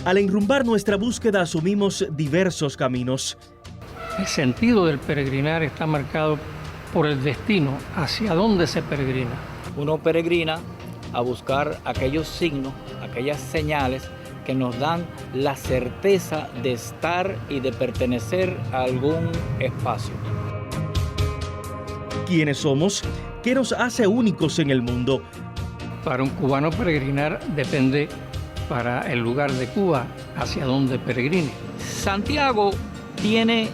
Al enrumbar nuestra búsqueda asumimos diversos caminos. El sentido del peregrinar está marcado por el destino, hacia dónde se peregrina. Uno peregrina a buscar aquellos signos, aquellas señales que nos dan la certeza de estar y de pertenecer a algún espacio. ¿Quiénes somos? ¿Qué nos hace únicos en el mundo? Para un cubano peregrinar depende para el lugar de Cuba hacia donde peregrine. Santiago tiene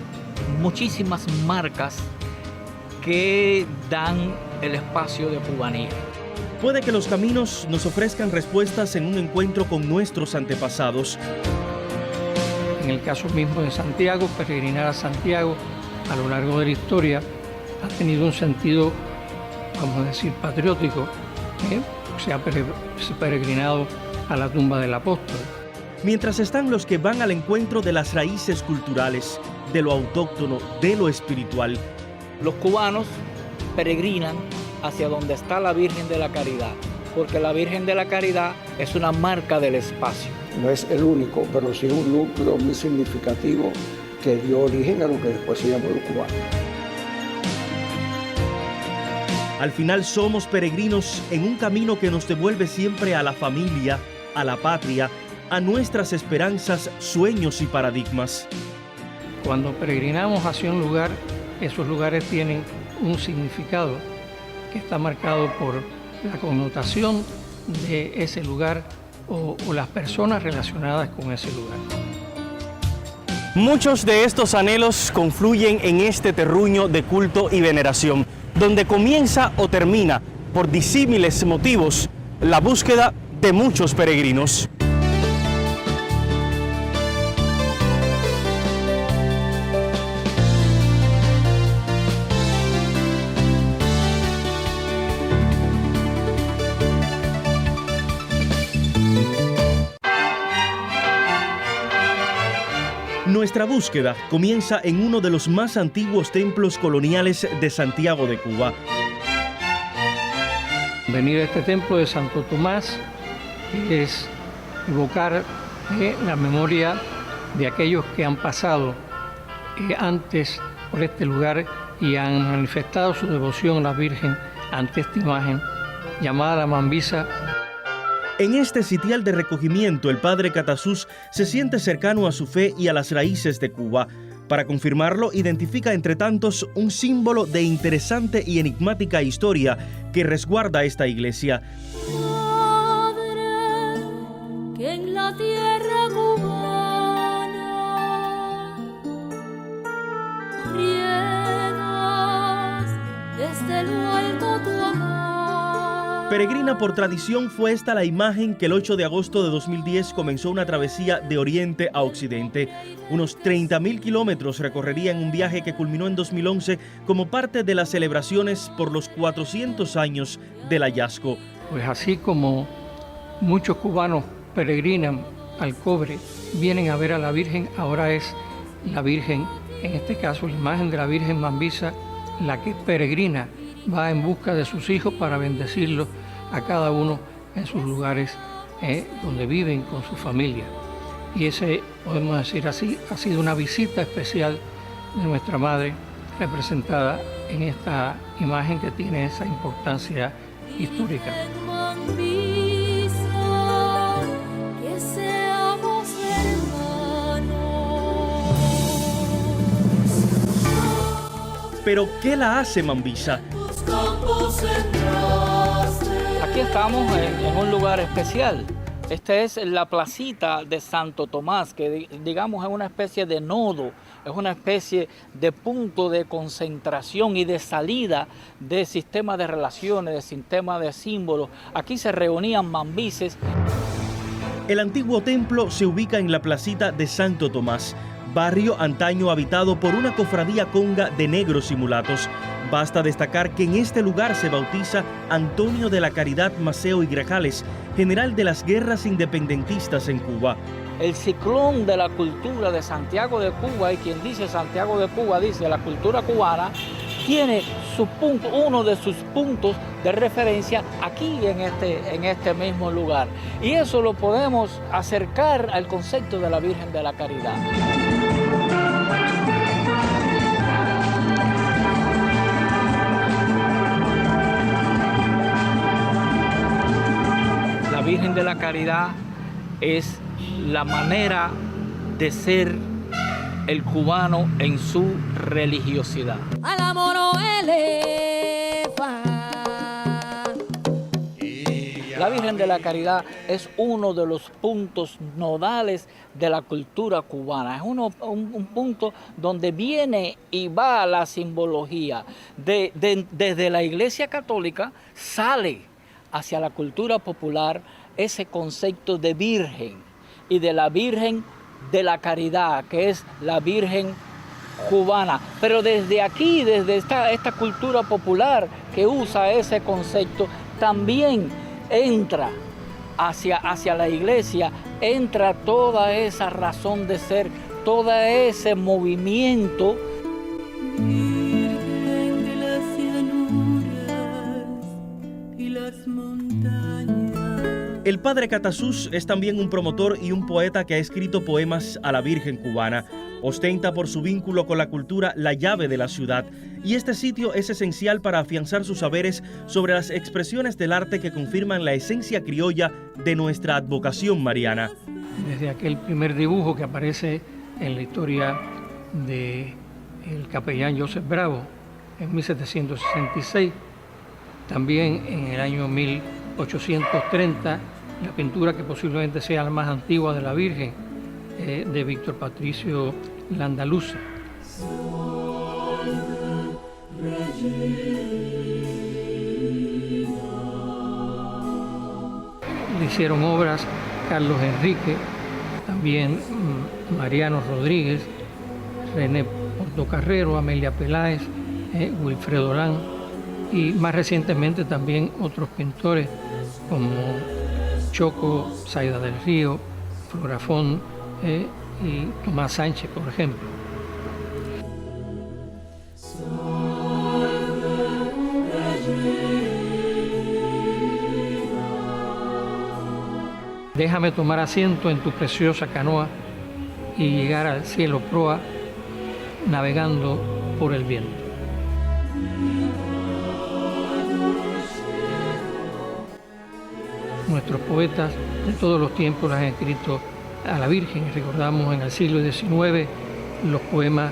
muchísimas marcas que dan el espacio de cubanía. Puede que los caminos nos ofrezcan respuestas en un encuentro con nuestros antepasados. En el caso mismo de Santiago, peregrinar a Santiago a lo largo de la historia ha tenido un sentido, vamos a decir, patriótico. Se ha peregrinado a la tumba del apóstol. Mientras están los que van al encuentro de las raíces culturales, de lo autóctono, de lo espiritual. Los cubanos peregrinan hacia donde está la Virgen de la Caridad, porque la Virgen de la Caridad es una marca del espacio. No es el único, pero sí un núcleo muy significativo que dio origen a lo que después se llamó los cubanos. Al final somos peregrinos en un camino que nos devuelve siempre a la familia, a la patria, a nuestras esperanzas, sueños y paradigmas. Cuando peregrinamos hacia un lugar, esos lugares tienen un significado que está marcado por la connotación de ese lugar o las personas relacionadas con ese lugar. Muchos de estos anhelos confluyen en este terruño de culto y veneración, donde comienza o termina, por disímiles motivos, la búsqueda de muchos peregrinos. Nuestra búsqueda comienza en uno de los más antiguos templos coloniales de Santiago de Cuba. Venir a este templo de Santo Tomás es evocar la memoria de aquellos que han pasado antes por este lugar y han manifestado su devoción a la Virgen ante esta imagen llamada la Mambisa. En este sitial de recogimiento, el padre Catasús se siente cercano a su fe y a las raíces de Cuba. Para confirmarlo, identifica entre tantos un símbolo de interesante y enigmática historia que resguarda esta iglesia. Padre, que en la tierra cubana riegas desde lo alto tu amor. Peregrina por tradición, fue esta la imagen que el 8 de agosto de 2010 comenzó una travesía de oriente a occidente. Unos 30.000 kilómetros recorrería en un viaje que culminó en 2011 como parte de las celebraciones por los 400 años del hallazgo. Pues así como muchos cubanos peregrinan al Cobre, vienen a ver a la Virgen, ahora es la Virgen, en este caso la imagen de la Virgen Mambisa, la que peregrina, va en busca de sus hijos para bendecirlos a cada uno en sus lugares donde viven con su familia. Y ese, podemos decir así, ha sido una visita especial de nuestra Madre, representada en esta imagen que tiene esa importancia histórica. Pero, ¿qué la hace Mambisa? Aquí estamos en un lugar especial. Esta es la placita de Santo Tomás, que digamos es una especie de nodo, es una especie de punto de concentración y de salida de sistema de relaciones, de sistema de símbolos. Aquí se reunían mambises. El antiguo templo se ubica en la placita de Santo Tomás, barrio antaño habitado por una cofradía conga de negros y mulatos. Basta destacar que en este lugar se bautiza Antonio de la Caridad Maceo y Grajales, general de las guerras independentistas en Cuba. El ciclón de la cultura de Santiago de Cuba, y quien dice Santiago de Cuba dice la cultura cubana, tiene su punto, uno de sus puntos de referencia aquí en este mismo lugar. Y eso lo podemos acercar al concepto de la Virgen de la Caridad. La Virgen de la Caridad es la manera de ser el cubano en su religiosidad. Al amor eleva. La Virgen de la Caridad es uno de los puntos nodales de la cultura cubana. Es un punto donde viene y va la simbología. Desde la Iglesia Católica sale hacia la cultura popular ese concepto de Virgen y de la Virgen de la Caridad, que es la Virgen cubana. Pero desde aquí, desde esta cultura popular que usa ese concepto, también entra hacia la iglesia, entra toda esa razón de ser, todo ese movimiento. Virgen de las llanuras y las montañas. El padre Catasús es también un promotor y un poeta que ha escrito poemas a la Virgen cubana. Ostenta por su vínculo con la cultura la llave de la ciudad, y este sitio es esencial para afianzar sus saberes sobre las expresiones del arte que confirman la esencia criolla de nuestra advocación mariana. Desde aquel primer dibujo que aparece en la historia del capellán Joseph Bravo en 1766, también en el año 1830, la pintura que posiblemente sea la más antigua de la Virgen, de Víctor Patricio Landaluce. Le hicieron obras Carlos Enrique, también Mariano Rodríguez, René Portocarrero, Amelia Peláez, Wilfredo Lang, y más recientemente también otros pintores como Choco Saida del Río, Florafón y Tomás Sánchez, por ejemplo. Déjame tomar asiento en tu preciosa canoa y llegar al cielo proa, navegando por el viento. Nuestros poetas de todos los tiempos las han escrito a la Virgen. Recordamos en el siglo XIX los poemas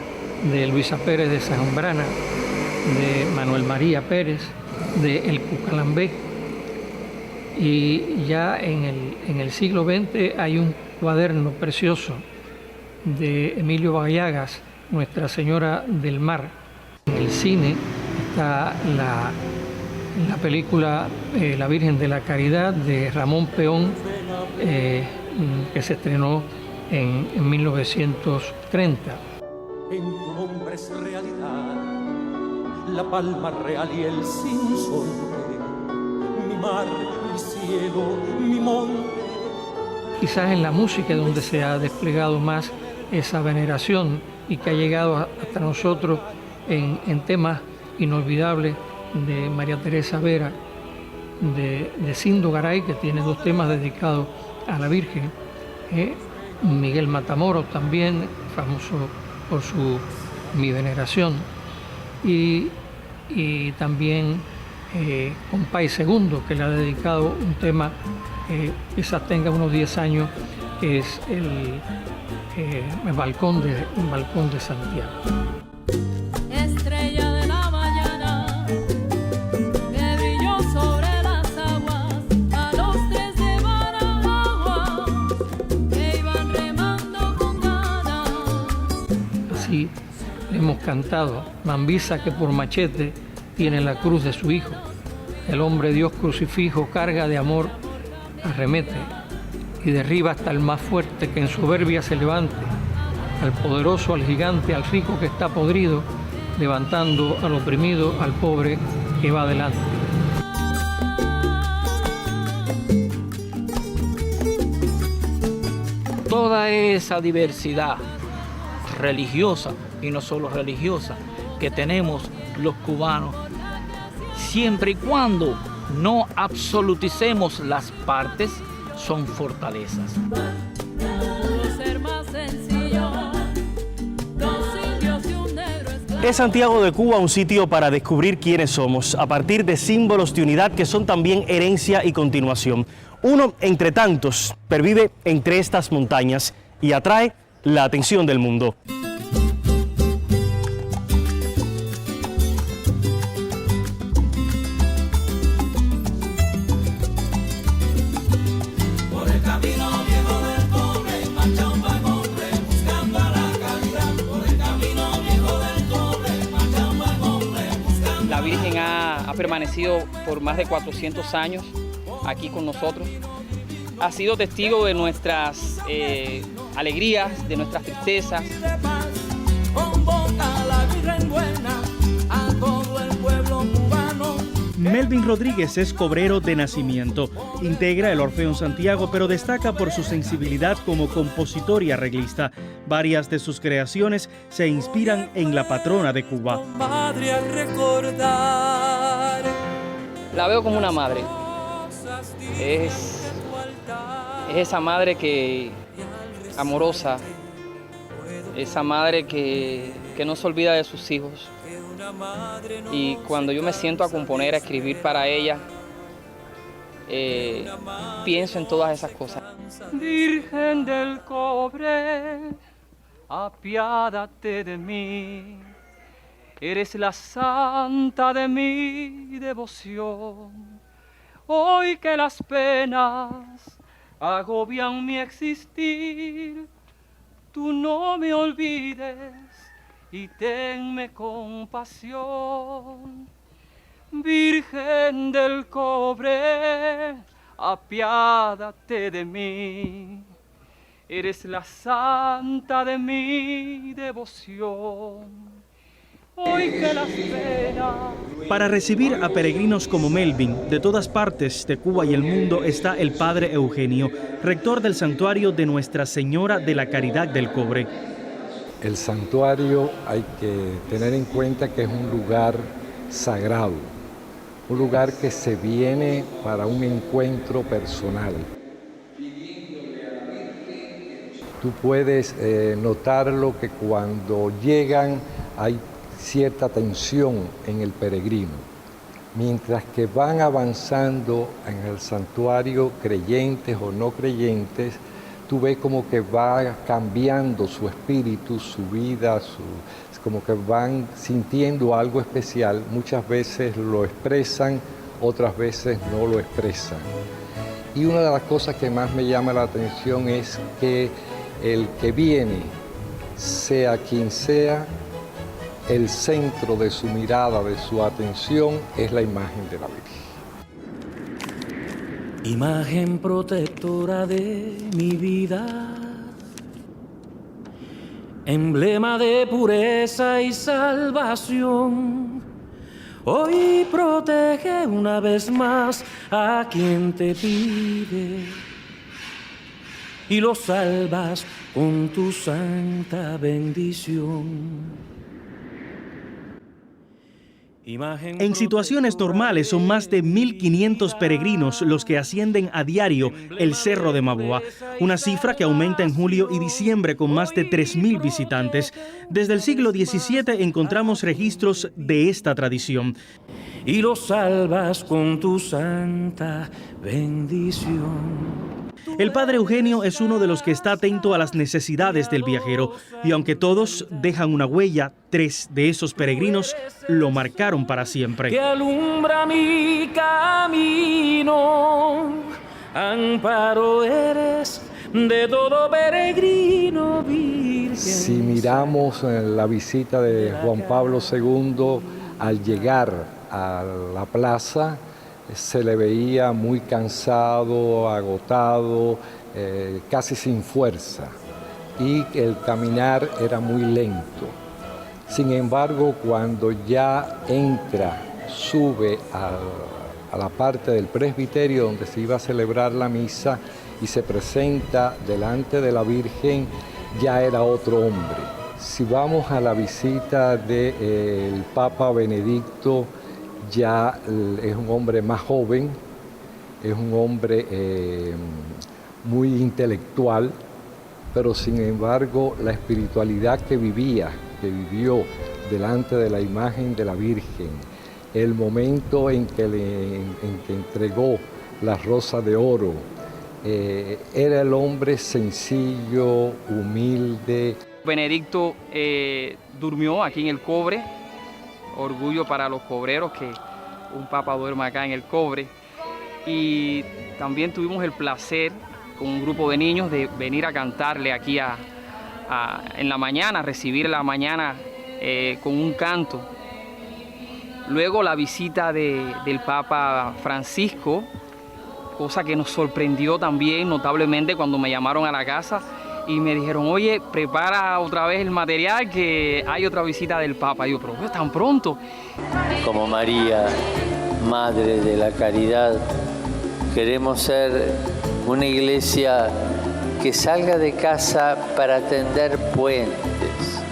de Luisa Pérez de Sajambrana, de Manuel María Pérez, de El Cucalambé. Y ya en el siglo XX hay un cuaderno precioso de Emilio Bayagas, Nuestra Señora del Mar. En el cine está la película La Virgen de la Caridad de Ramón Peón, que se estrenó en 1930. En tu nombre es realidad la palma real y el sinsonte, mi mar, mi cielo, mi monte. Quizás en la música donde se ha desplegado más esa veneración y que ha llegado hasta nosotros en temas inolvidables de María Teresa Vera, de Cindo Garay, que tiene 2 temas dedicados a la Virgen, Miguel Matamoros también, famoso por su Mi Veneración, y también Compay Segundo, que le ha dedicado un tema quizás tenga unos 10 años, que es el balcón de Santiago. Estrella de la mañana que brilló sobre las aguas, a los 3 de Managua que iban remando con ganas. Así hemos cantado Mambisa, que por machete tiene la cruz de su hijo. El hombre Dios crucifijo, carga de amor, arremete y derriba hasta el más fuerte que en soberbia se levante, al poderoso, al gigante, al rico que está podrido, levantando al oprimido, al pobre que va adelante. Toda esa diversidad religiosa, y no solo religiosa, que tenemos los cubanos, siempre y cuando no absoluticemos las partes, son fortalezas. Ser más sencillo, dos indios y un negro esclavo. Es Santiago de Cuba un sitio para descubrir quiénes somos, a partir de símbolos de unidad que son también herencia y continuación. Uno entre tantos pervive entre estas montañas y atrae la atención del mundo. La Virgen ha permanecido por más de 400 años aquí con nosotros. Ha sido testigo de nuestras alegrías, de nuestras tristezas. Melvin Rodríguez es cobrero de nacimiento. Integra el Orfeón Santiago, pero destaca por su sensibilidad como compositor y arreglista. Varias de sus creaciones se inspiran en la patrona de Cuba. La veo como una madre. Es esa madre que amorosa, esa madre que no se olvida de sus hijos. Y cuando yo me siento a componer, a escribir para ella, pienso en todas esas cosas. Virgen del cobre, apiádate de mí. Eres la santa de mi devoción. Hoy que las penas agobian mi existir, tú no me olvides y tenme compasión. Virgen del cobre, apiádate de mí. Eres la santa de mi devoción. Hoy que las penas... Para recibir a peregrinos como Melvin de todas partes de Cuba y el mundo está el padre Eugenio, rector del santuario de Nuestra Señora de la Caridad del Cobre. El santuario hay que tener en cuenta que es un lugar sagrado, un lugar que se viene para un encuentro personal. Tú puedes notarlo que cuando llegan hay cierta tensión en el peregrino. Mientras que van avanzando en el santuario, creyentes o no creyentes, tú ves como que va cambiando su espíritu, su vida, como que van sintiendo algo especial. Muchas veces lo expresan, otras veces no lo expresan. Y una de las cosas que más me llama la atención es que el que viene, sea quien sea, el centro de su mirada, de su atención, es la imagen de la Virgen. Imagen protectora de mi vida, emblema de pureza y salvación. Hoy protege una vez más a quien te pide y lo salvas con tu santa bendición. En situaciones normales son más de 1.500 peregrinos los que ascienden a diario el Cerro de Maboa, una cifra que aumenta en julio y diciembre con más de 3.000 visitantes. Desde el siglo XVII encontramos registros de esta tradición. Y lo salvas con tu santa bendición. El padre Eugenio es uno de los que está atento a las necesidades del viajero, y aunque todos dejan una huella, 3 de esos peregrinos lo marcaron para siempre. Que alumbra mi camino, amparo eres de todo peregrino, Virgen. Si miramos la visita de Juan Pablo II al llegar a la plaza, se le veía muy cansado, agotado, casi sin fuerza, y el caminar era muy lento. Sin embargo, cuando ya sube a la parte del presbiterio donde se iba a celebrar la misa y se presenta delante de la Virgen, ya era otro hombre. Si vamos a la visita del Papa Benedicto, ya es un hombre más joven, es un hombre muy intelectual, pero sin embargo la espiritualidad que vivió delante de la imagen de la Virgen, el momento en que entregó la rosa de oro, era el hombre sencillo, humilde. Benedicto durmió aquí en el Cobre, orgullo para los cobreros que un papa duerma acá en el Cobre. Y también tuvimos el placer con un grupo de niños de venir a cantarle aquí en la mañana, recibir la mañana con un canto. Luego la visita del Papa Francisco, cosa que nos sorprendió también notablemente cuando me llamaron a la casa y me dijeron, oye, prepara otra vez el material que hay otra visita del Papa. Y yo, pero ¿es tan pronto? Como María, Madre de la Caridad, queremos ser una iglesia que salga de casa para tender puentes,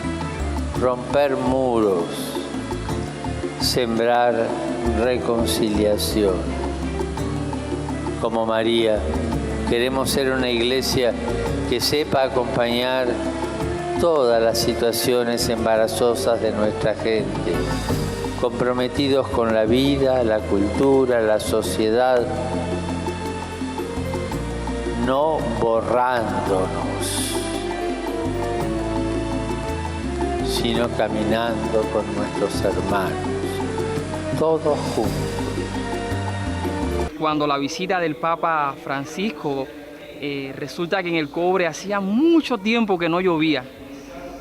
romper muros, sembrar reconciliación. Como María, queremos ser una iglesia que sepa acompañar todas las situaciones embarazosas de nuestra gente, comprometidos con la vida, la cultura, la sociedad, no borrándonos, sino caminando con nuestros hermanos, todos juntos. Cuando la visita del Papa Francisco, resulta que en el Cobre hacía mucho tiempo que no llovía.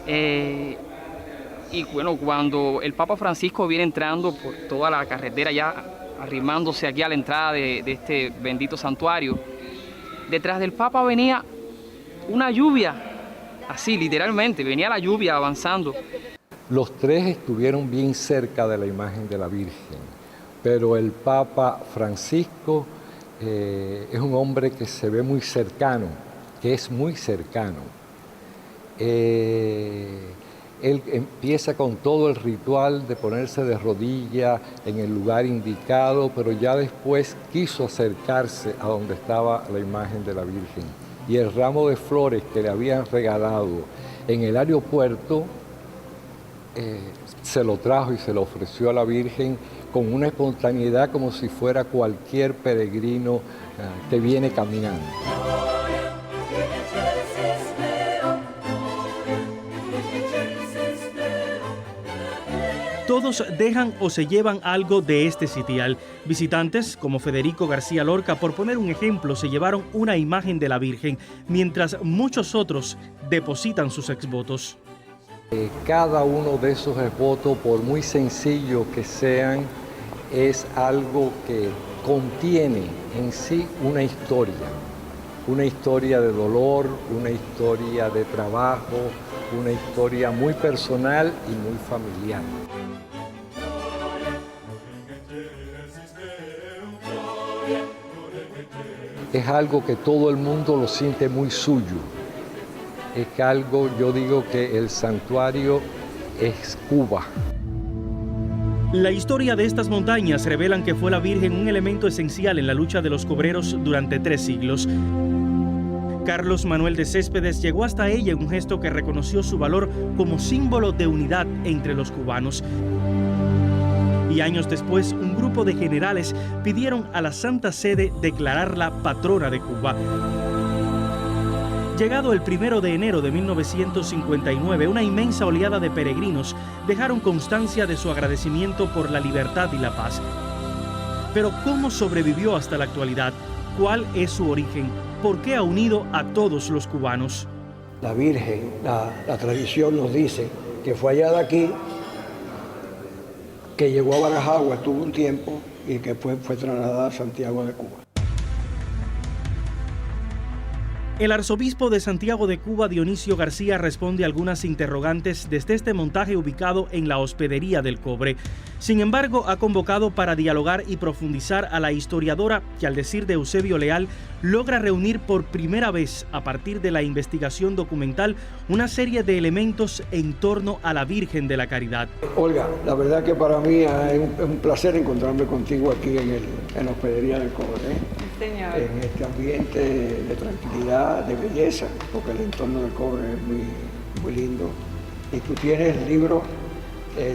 Y bueno, cuando el Papa Francisco viene entrando por toda la carretera, ya arrimándose aquí a la entrada de este bendito santuario, detrás del Papa venía una lluvia, así literalmente, venía la lluvia avanzando. Los tres estuvieron bien cerca de la imagen de la Virgen, pero el Papa Francisco es un hombre que se ve muy cercano, que es muy cercano. Él empieza con todo el ritual de ponerse de rodilla en el lugar indicado, pero ya después quiso acercarse a donde estaba la imagen de la Virgen. Y el ramo de flores que le habían regalado en el aeropuerto, se lo trajo y se lo ofreció a la Virgen con una espontaneidad como si fuera cualquier peregrino que viene caminando. Todos dejan o se llevan algo de este sitial. Visitantes como Federico García Lorca, por poner un ejemplo, se llevaron una imagen de la Virgen, mientras muchos otros depositan sus exvotos. Cada uno de esos exvotos, por muy sencillo que sean, es algo que contiene en sí una historia de dolor, una historia de trabajo, una historia muy personal y muy familiar. Es algo que todo el mundo lo siente muy suyo. Es algo, yo digo que el santuario es Cuba. La historia de estas montañas revelan que fue la Virgen un elemento esencial en la lucha de los cobreros durante 3 siglos. Carlos Manuel de Céspedes llegó hasta ella en un gesto que reconoció su valor como símbolo de unidad entre los cubanos. Y años después, un grupo de generales pidieron a la Santa Sede declararla patrona de Cuba. Llegado el 1 de enero de 1959, una inmensa oleada de peregrinos dejaron constancia de su agradecimiento por la libertad y la paz. Pero ¿cómo sobrevivió hasta la actualidad? ¿Cuál es su origen? ¿Por qué ha unido a todos los cubanos? La Virgen, la tradición nos dice que fue allá de aquí, que llegó a Barajagua, estuvo un tiempo y que fue trasladada a Santiago de Cuba. El arzobispo de Santiago de Cuba, Dionisio García, responde a algunas interrogantes desde este montaje ubicado en la Hospedería del Cobre. Sin embargo, ha convocado para dialogar y profundizar a la historiadora que, al decir de Eusebio Leal, logra reunir por primera vez, a partir de la investigación documental, una serie de elementos en torno a la Virgen de la Caridad. Olga, la verdad que para mí es un placer encontrarme contigo aquí en la Hospedería del Cobre, Señor. En este ambiente de tranquilidad, de belleza, porque el entorno del Cobre es muy lindo. Y tú tienes el libro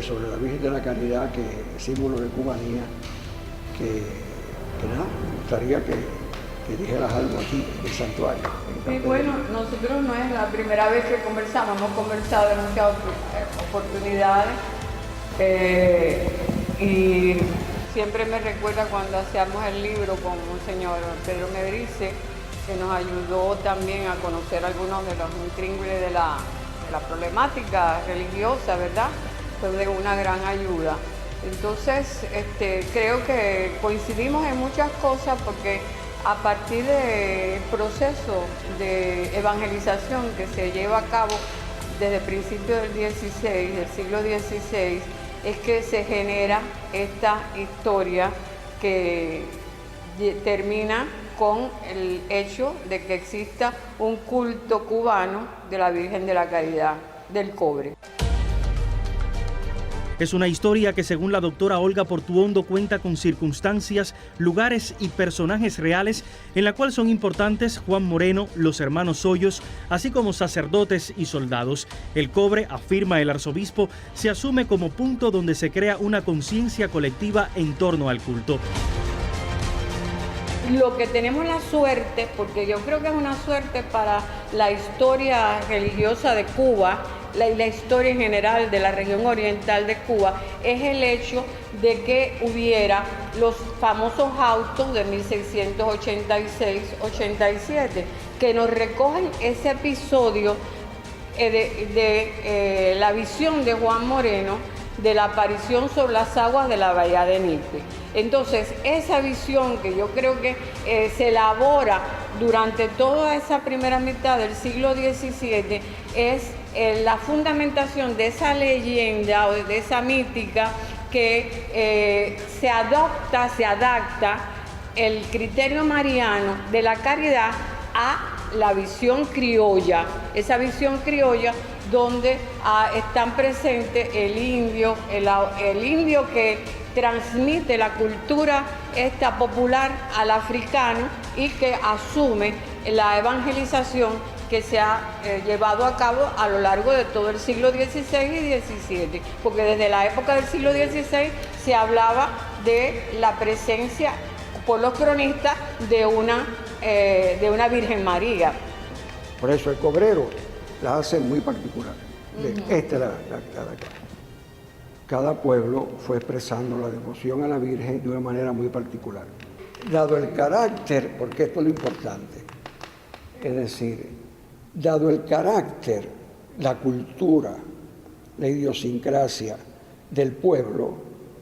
sobre la Virgen de la Caridad, que es símbolo de cubanía, que nada, me gustaría que dijeras algo aquí del santuario. Sí, bueno, nosotros no es la primera vez que conversamos, hemos conversado en muchas oportunidades y siempre me recuerda cuando hacíamos el libro con un señor Pedro Medrice, que nos ayudó también a conocer algunos de los intríngulis de la problemática religiosa, ¿verdad? Fue de una gran ayuda. Entonces, creo que coincidimos en muchas cosas porque a partir del proceso de evangelización que se lleva a cabo desde principios del siglo XVI, es que se genera esta historia que termina con el hecho de que exista un culto cubano de la Virgen de la Caridad del Cobre. Es una historia que, según la doctora Olga Portuondo, cuenta con circunstancias, lugares y personajes reales, en la cual son importantes Juan Moreno, los hermanos Hoyos, así como sacerdotes y soldados. El Cobre, afirma el arzobispo, se asume como punto donde se crea una conciencia colectiva en torno al culto. Lo que tenemos la suerte, porque yo creo que es una suerte para la historia religiosa de Cuba, la historia en general de la región oriental de Cuba, es el hecho de que hubiera los famosos autos de 1686-87, que nos recogen ese episodio de la visión de Juan Moreno de la aparición sobre las aguas de la bahía de Nipe. Entonces, esa visión que yo creo que se elabora durante toda esa primera mitad del siglo XVII es la fundamentación de esa leyenda o de esa mítica que se adapta el criterio mariano de la caridad a la visión criolla, esa visión criolla donde están presentes el indio que transmite la cultura popular al africano y que asume la evangelización que se ha llevado a cabo a lo largo de todo el siglo XVI y XVII, porque desde la época del siglo XVI se hablaba de la presencia por los cronistas de una Virgen María. Por eso el cobrero la hace muy particular. Cada pueblo fue expresando la devoción a la Virgen de una manera muy particular. Dado el carácter, porque esto es lo importante, es decir, dado el carácter, la cultura, la idiosincrasia del pueblo,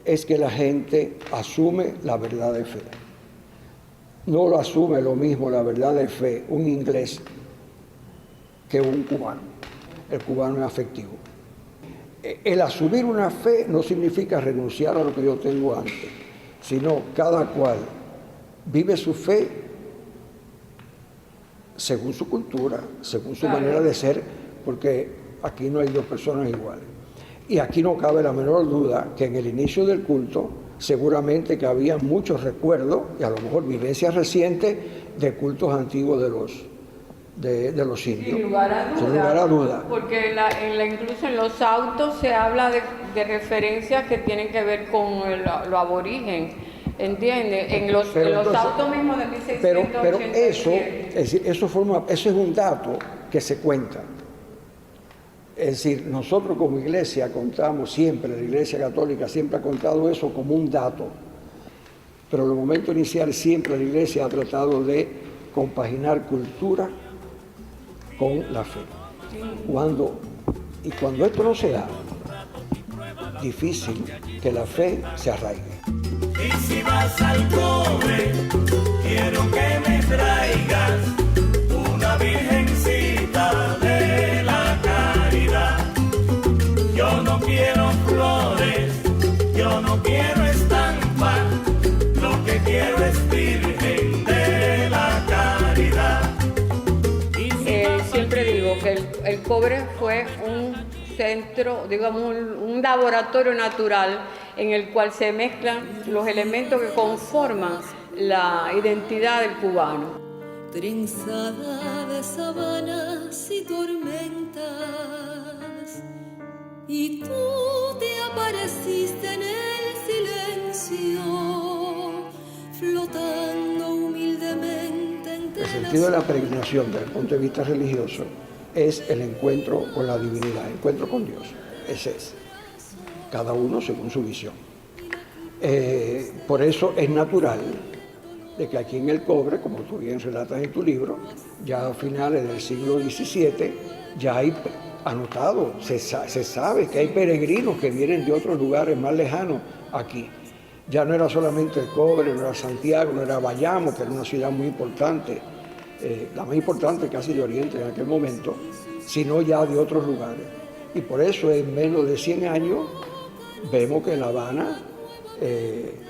es que la gente asume la verdad de fe. No lo asume lo mismo la verdad de fe un inglés que un cubano. El cubano es afectivo. El asumir una fe no significa renunciar a lo que yo tengo antes, sino cada cual vive su fe según su cultura, según su manera de ser, porque aquí no hay dos personas iguales. Y aquí no cabe la menor duda que en el inicio del culto seguramente que había muchos recuerdos y a lo mejor vivencias recientes de cultos antiguos de los indios. Sin lugar a duda. Porque incluso en los autos se habla de referencias que tienen que ver con lo aborigen, ¿entiendes? En los autos mismos de 1687. Pero eso, es decir, eso es un dato que se cuenta. Es decir, nosotros como iglesia contamos siempre, la Iglesia Católica siempre ha contado eso como un dato. Pero en el momento inicial siempre la iglesia ha tratado de compaginar cultura con la fe. Cuando esto no se da, difícil que la fe se arraigue. Y si vas al Cobre, quiero que me traigas una Virgen que el cobre fue un centro, digamos, un laboratorio natural en el cual se mezclan los elementos que conforman la identidad del cubano. Trenzada de sabanas y tormentas, y tú te apareciste en el silencio, flotando humildemente entre El sentido de la peregrinación desde el punto de vista religioso es el encuentro con la divinidad, el encuentro con Dios. Ese es. Cada uno según su visión. Por eso es natural de que aquí en el Cobre, como tú bien relatas en tu libro, ya a finales del siglo XVII, ya hay anotado, se sabe que hay peregrinos que vienen de otros lugares más lejanos aquí. Ya no era solamente el Cobre, no era Santiago, no era Bayamo, que era una ciudad muy importante, la más importante casi de Oriente en aquel momento, sino ya de otros lugares. Y por eso en menos de 100 años vemos que en La Habana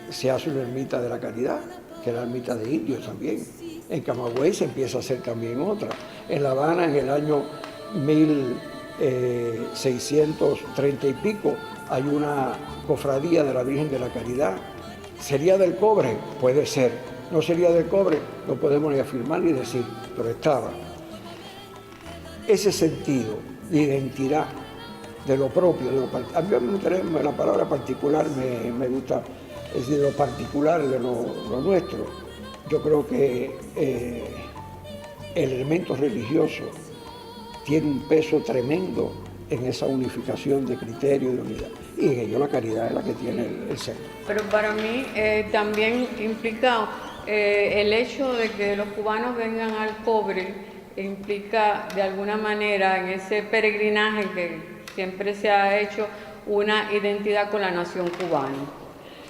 se hace una ermita de la Caridad, que era la ermita de indios también. En Camagüey se empieza a hacer también otra. En La Habana, en el año 1630 y pico, hay una cofradía de la Virgen de la Caridad. ¿Sería del Cobre? Puede ser. ¿No sería del Cobre? No podemos ni afirmar ni decir, pero estaba. Ese sentido de identidad, de lo propio, a mí me interesa, la palabra particular me gusta, es decir, lo particular de lo nuestro. Yo creo que el elemento religioso tiene un peso tremendo en esa unificación de criterio y de unidad. Y en ello la caridad es la que tiene el centro. Pero para mí también implica el hecho de que los cubanos vengan al Cobre, implica de alguna manera en ese peregrinaje que siempre se ha hecho una identidad con la nación cubana.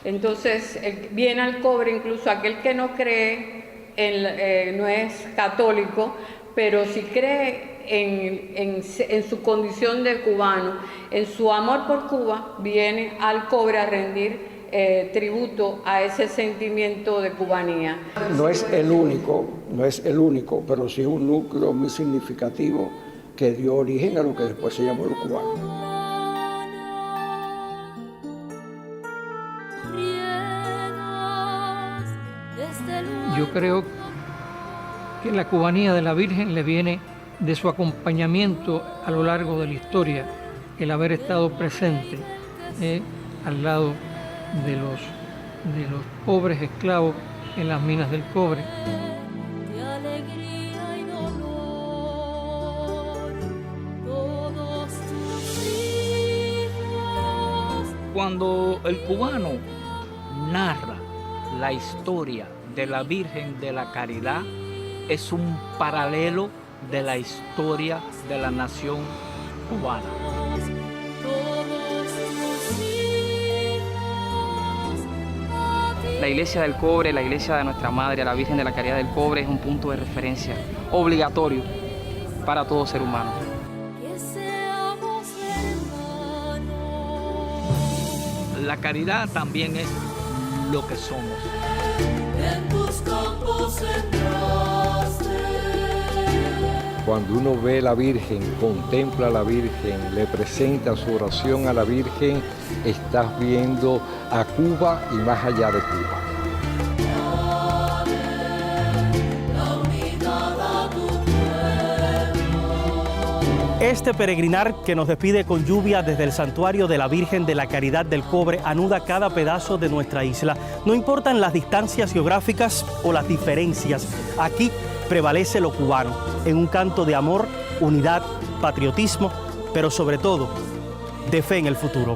Entonces viene al Cobre incluso aquel que no cree, no es católico, pero si cree en su condición de cubano, en su amor por Cuba, viene al Cobre a rendir tributo a ese sentimiento de cubanía. No es el único, pero sí un núcleo muy significativo que dio origen a lo que después se llamó los cubanos. Yo creo que la cubanía de la Virgen le viene de su acompañamiento a lo largo de la historia, el haber estado presente al lado de los pobres esclavos en las minas del cobre. de alegría y dolor, todos tus hijos. Cuando el cubano narra la historia de la Virgen de la Caridad, es un paralelo de la historia de la nación cubana. La iglesia del Cobre, la iglesia de nuestra Madre, la Virgen de la Caridad del Cobre, es un punto de referencia obligatorio para todo ser humano. La caridad también es lo que somos. En tus campos sembraste. Cuando uno ve a la Virgen, contempla a la Virgen, le presenta su oración a la Virgen, estás viendo a Cuba y más allá de Cuba. Este peregrinar que nos despide con lluvia desde el santuario de la Virgen de la Caridad del Cobre anuda cada pedazo de nuestra isla. No importan las distancias geográficas o las diferencias, aquí prevalece lo cubano, en un canto de amor, unidad, patriotismo, pero sobre todo, de fe en el futuro.